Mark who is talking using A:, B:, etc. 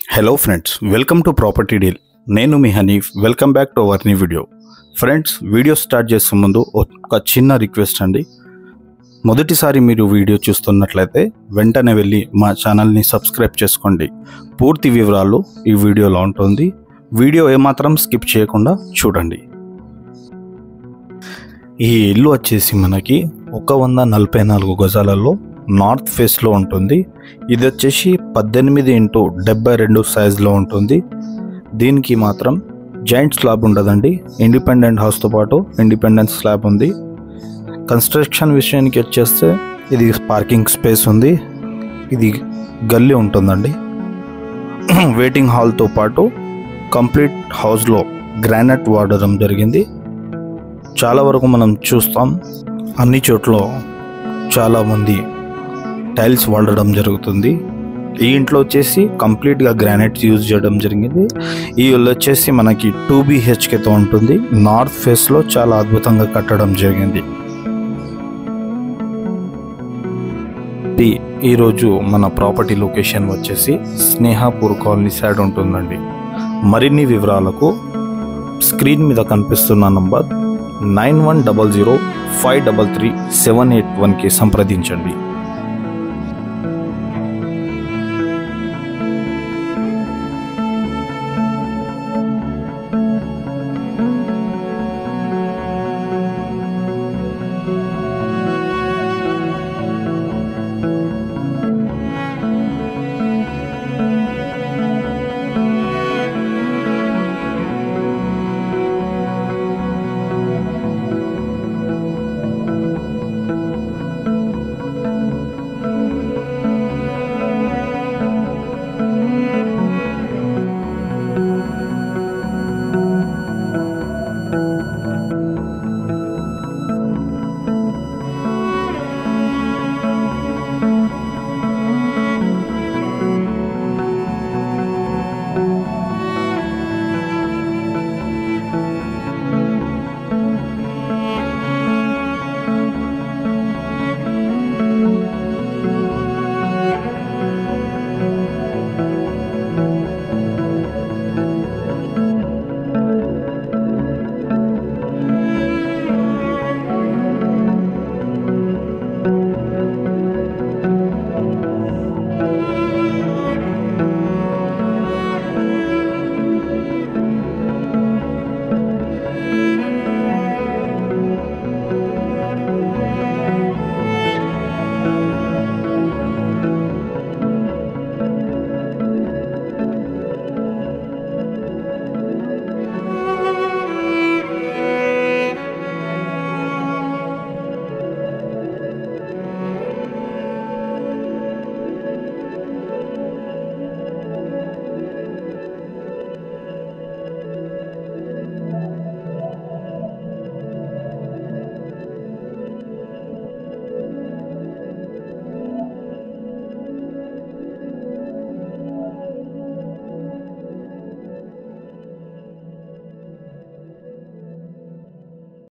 A: Hello friends, welcome to property deal. నేను మీ Hanif. Welcome back to our new video. Friends, video start చేసే ముందు ఒక చిన్న రిక్వెస్ట్ అండి. మొదటిసారి మీరు వీడియో చూస్తున్నట్లయితే వెంటనే వెళ్ళి మా ఛానల్ని సబ్స్క్రైబ్ చేసుకోండి. పూర్తి వివరాలు ఈ వీడియోలో ఉంటుంది. వీడియో ఏమాత్రం స్కిప్ చేయకుండా చూడండి. ఈ ఇల్లు వచ్చేసి మనకి 144 గజాలలో నార్త్ ఫేస్లో ఉంటుంది. ఇది వచ్చేసి 18x72 సైజులో ఉంటుంది. దీనికి మాత్రం జాయింట్ స్లాబ్ ఉండదండి. ఇండిపెండెంట్ హౌస్తో పాటు ఇండిపెండెంట్ స్లాబ్ ఉంది. కన్స్ట్రక్షన్ విషయానికి వచ్చేస్తే ఇది పార్కింగ్ స్పేస్ ఉంది. ఇది గల్లీ ఉంటుందండి. వెయిటింగ్ హాల్తో పాటు కంప్లీట్ హౌస్లో గ్రానైట్ వాడడం జరిగింది. చాలా వరకు మనం చూస్తాం, అన్ని చోట్ల చాలామంది టైల్స్ వాడడం జరుగుతుంది. ఈ ఇంట్లో వచ్చేసి కంప్లీట్గా గ్రానైట్ యూజ్ చేయడం జరిగింది. ఈ ఇల్లు వచ్చేసి మనకి 2 BHKతో ఉంటుంది. నార్త్ ఫేస్లో చాలా అద్భుతంగా కట్టడం జరిగింది. ఈరోజు మన ప్రాపర్టీ లొకేషన్ వచ్చేసి స్నేహాపూర్ కాలనీ సైడ్ ఉంటుందండి. మరిన్ని వివరాలకు స్క్రీన్ మీద కనిపిస్తున్న నంబర్ 9100533781కి సంప్రదించండి.